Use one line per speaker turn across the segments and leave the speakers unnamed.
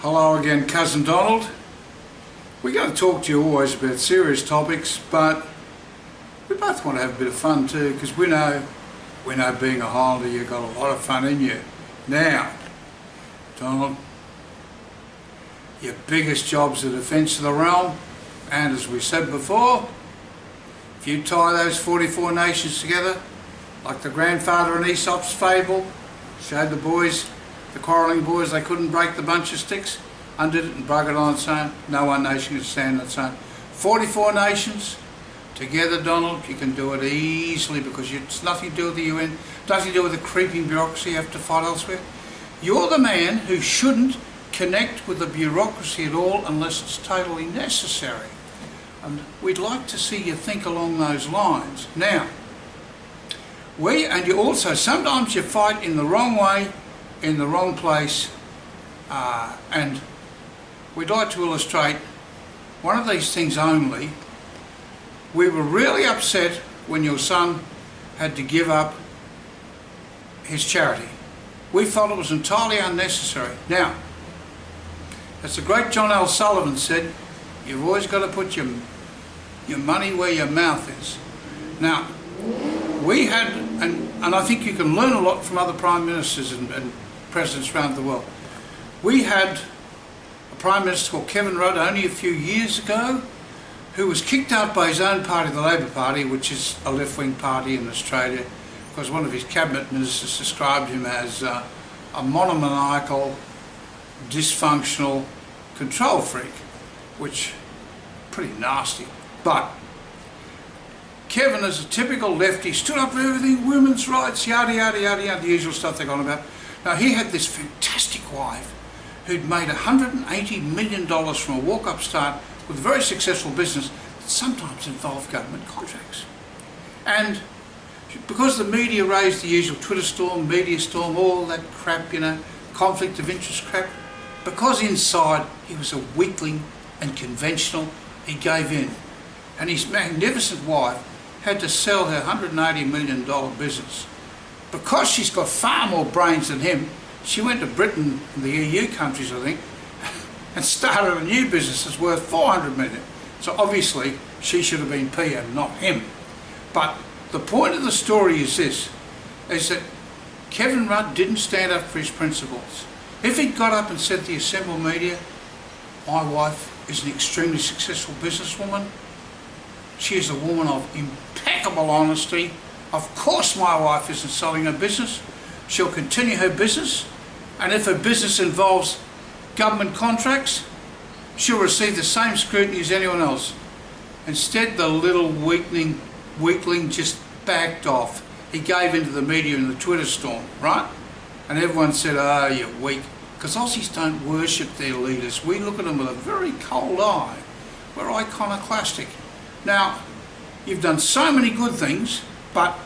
Hello again, Cousin Donald. We're going to talk to you always about serious topics, but we both want to have a bit of fun too, because we know being a Highlander, you've got a lot of fun in you. Now, Donald, your biggest job's the defence of the realm, and as we said before, if you tie those 44 nations together, like the grandfather in Aesop's fable, showed the boys, the quarrelling boys, they couldn't break the bunch of sticks, undid it and broke it on its own. No one nation can stand on its own. 44 nations together, Donald, you can do it easily, because it's nothing to do with the UN, nothing to do with the creeping bureaucracy you have to fight elsewhere. You're the man who shouldn't connect with the bureaucracy at all unless it's totally necessary. And we'd like to see you think along those lines. Now, and you also, sometimes you fight in the wrong way, in the wrong place, and we'd like to illustrate one of these things only. We were really upset when your son had to give up his charity. We felt it was entirely unnecessary. Now, as the great John L. Sullivan said, you've always got to put your money where your mouth is. Now, we had, and I think you can learn a lot from other Prime Ministers and Presidents around the world. We had a Prime Minister called Kevin Rudd only a few years ago, who was kicked out by his own party, the Labor Party, which is a left-wing party in Australia, because one of his cabinet ministers described him as a monomaniacal, dysfunctional control freak, which pretty nasty. But Kevin, as a typical lefty, stood up for everything, women's rights, yada yada yada yada, the usual stuff they're on about. Now, he had this fantastic wife who'd made $180 million from a walk-up start with a very successful business that sometimes involved government contracts. And because the media raised the usual Twitter storm, media storm, all that crap, you know, conflict of interest crap, because inside he was a weakling and conventional, he gave in. And his magnificent wife had to sell her $180 million business. Because she's got far more brains than him, she went to Britain and the EU countries, I think, and started a new business that's worth $400 million. So obviously she should have been PM, not him. But the point of the story is this, is that Kevin Rudd didn't stand up for his principles. If he'd got up and said to the assembled media, my wife is an extremely successful businesswoman, she is a woman of impeccable honesty, of course my wife isn't selling her business, she'll continue her business, and if her business involves government contracts, she'll receive the same scrutiny as anyone else. Instead, the little weakling just backed off. He gave into the media in the Twitter storm, right? And everyone said, oh, you're weak. Because Aussies don't worship their leaders. We look at them with a very cold eye. We're iconoclastic. Now, you've done so many good things, but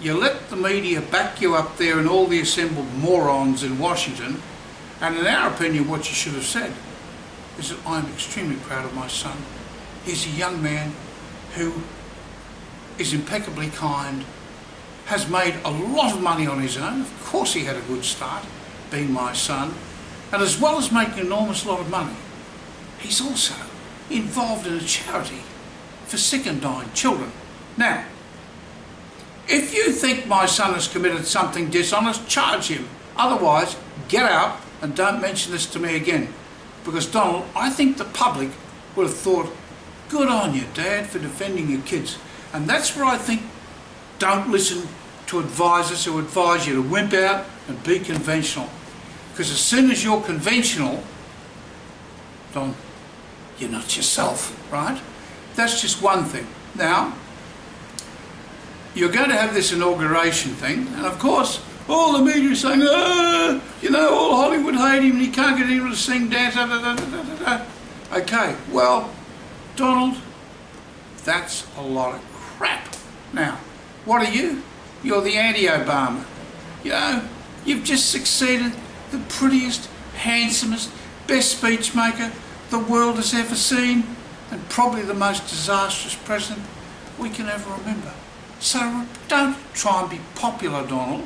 you let the media back you up there and all the assembled morons in Washington, and in our opinion what you should have said is that I'm extremely proud of my son. He's a young man who is impeccably kind, has made a lot of money on his own. Of course he had a good start, being my son, and as well as making an enormous lot of money, he's also involved in a charity for sick and dying children. Now, if you think my son has committed something dishonest, charge him. Otherwise, get out and don't mention this to me again. Because, Donald, I think the public would have thought, good on you, Dad, for defending your kids. And that's where I think don't listen to advisors who advise you to wimp out and be conventional. Because as soon as you're conventional, Don, you're not yourself, right? That's just one thing. Now, you're going to have this inauguration thing, and of course, all the media are saying, oh, you know, all Hollywood hate him and he can't get anyone to sing, dance, da, da, da, da, da, da. Okay, well, Donald, that's a lot of crap. Now, what are you? You're the anti-Obama. You know, you've just succeeded, the prettiest, handsomest, best speechmaker the world has ever seen, and probably the most disastrous president we can ever remember. So don't try and be popular, Donald.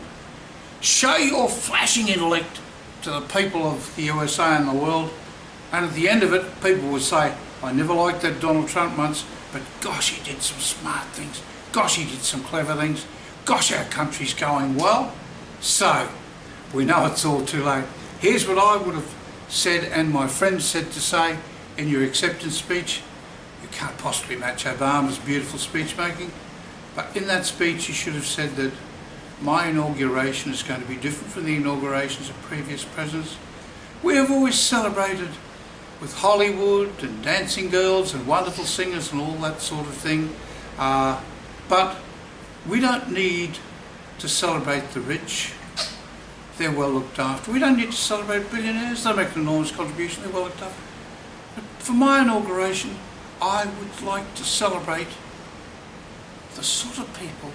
Show your flashing intellect to the people of the USA and the world, and at the end of it, people would say, I never liked that Donald Trump once, but gosh, he did some smart things. Gosh, he did some clever things. Gosh, our country's going well. So, we know it's all too late. Here's what I would have said, and my friends said to say in your acceptance speech. You can't possibly match Obama's beautiful speech making, but in that speech you should have said that my inauguration is going to be different from the inaugurations of previous presidents. We have always celebrated with Hollywood and dancing girls and wonderful singers and all that sort of thing, but we don't need to celebrate the rich. They're well looked after. We don't need to celebrate billionaires. They make an enormous contribution. They're well looked after. But for my inauguration, I would like to celebrate the sort of people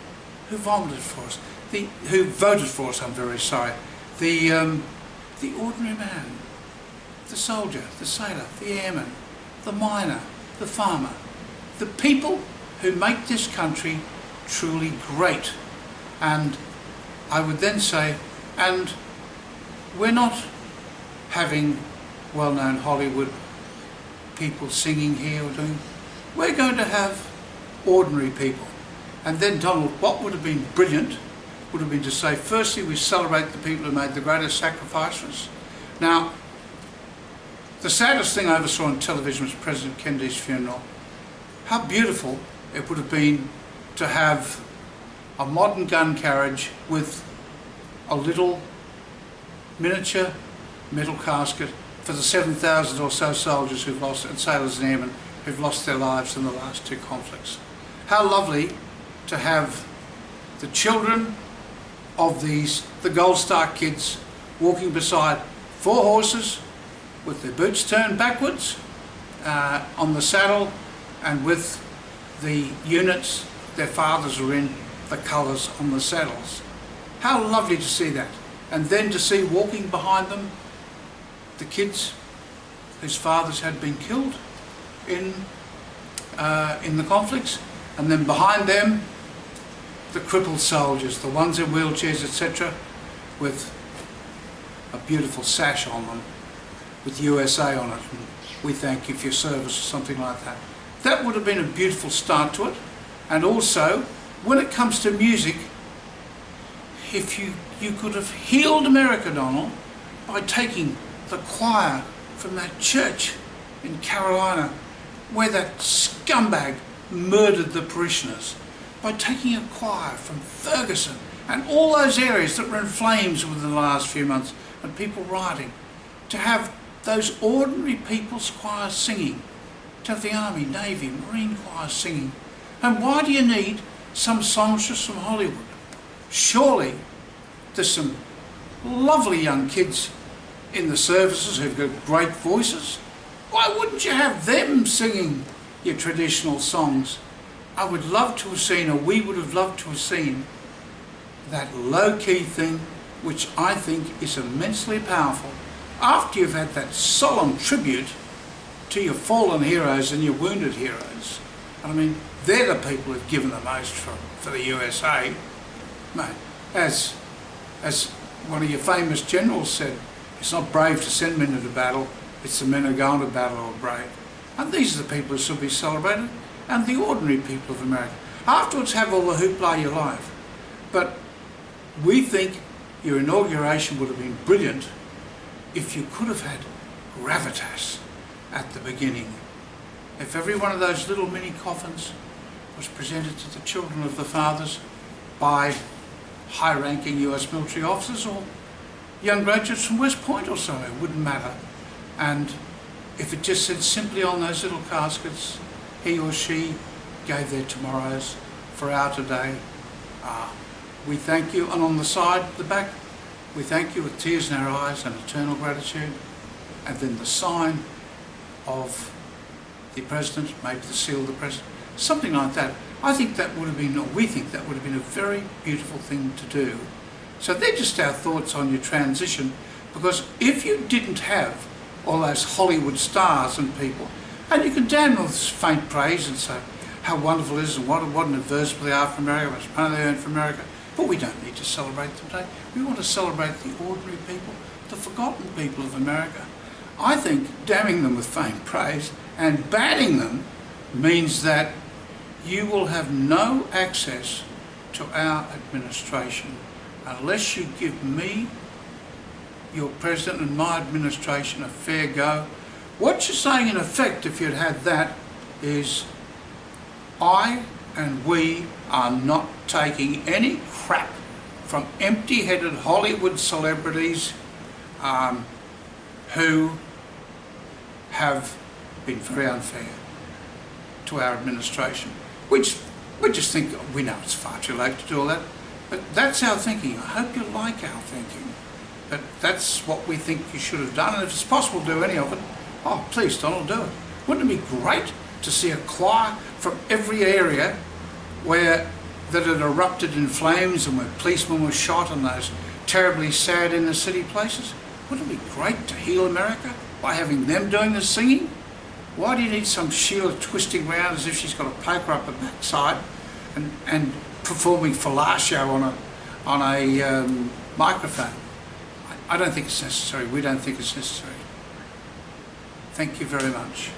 who voted for us, I'm very sorry. The ordinary man, the soldier, the sailor, the airman, the miner, the farmer, the people who make this country truly great. And I would then say, and we're not having well-known Hollywood people singing here or doing, we're going to have ordinary people. And then Donald, what would have been brilliant would have been to say, firstly, we celebrate the people who made the greatest sacrifices. Now, the saddest thing I ever saw on television was President Kennedy's funeral. How beautiful it would have been to have a modern gun carriage with a little miniature metal casket for the 7,000 or so soldiers who've lost, and sailors and airmen who've lost their lives in the last two conflicts. How lovely to have the children of the Gold Star kids walking beside 4 horses with their boots turned backwards on the saddle, and with the units their fathers are in, the colours on the saddles. How lovely to see that. And then to see walking behind them the kids whose fathers had been killed in the conflicts, and then behind them the crippled soldiers, the ones in wheelchairs, etc., with a beautiful sash on them with USA on it, and we thank you for your service, or something like that. That would have been a beautiful start to it. And also, when it comes to music, if you could have healed America, Donald, by taking the choir from that church in Carolina where that scumbag murdered the parishioners, by taking a choir from Ferguson and all those areas that were in flames within the last few months and people rioting, to have those ordinary people's choirs singing, to have the Army, Navy, Marine choirs singing. And why do you need some songstress from Hollywood? Surely there's some lovely young kids in the services who've got great voices. Why wouldn't you have them singing your traditional songs? I would love to have seen, or we would have loved to have seen, that low-key thing, which I think is immensely powerful. After you've had that solemn tribute to your fallen heroes and your wounded heroes, I mean, they're the people who've given the most for the USA. Mate, as one of your famous generals said, it's not brave to send men into battle, it's the men who go into battle who are brave. And these are the people who should be celebrated, and the ordinary people of America. Afterwards, have all the hoopla you like. But we think your inauguration would have been brilliant if you could have had gravitas at the beginning. If every one of those little mini coffins was presented to the children of the fathers by high-ranking US military officers or young graduates from West Point or somewhere, it wouldn't matter. And if it just said simply on those little caskets, he or she gave their tomorrows for our today, we thank you. And on the side, the back, we thank you with tears in our eyes and eternal gratitude. And then the sign of the President, maybe the seal of the President, something like that. I think that would have been, or we think that would have been a very beautiful thing to do. So they're just our thoughts on your transition, because if you didn't have all those Hollywood stars and people, and you can damn well faint praise and say how wonderful it is and what an adversity they are for America, how much money they earn for America, but we don't need to celebrate them today. We want to celebrate the ordinary people, the forgotten people of America. I think damning them with faint praise and banning them means that you will have no access to our administration unless you give me, your president, and my administration a fair go. What you're saying in effect, if you'd had that, is I and we are not taking any crap from empty-headed Hollywood celebrities who have been very unfair to our administration. We just think, we know it's far too late to do all that, but that's our thinking. I hope you like our thinking. But that's what we think you should have done, and if it's possible to do any of it, oh, please, Donald, do it. Wouldn't it be great to see a choir from every area that had erupted in flames and where policemen were shot and those terribly sad inner city places? Wouldn't it be great to heal America by having them doing the singing? Why do you need some Sheila twisting around as if she's got a poker up her backside and performing fellatio on a microphone? I don't think it's necessary. We don't think it's necessary. Thank you very much.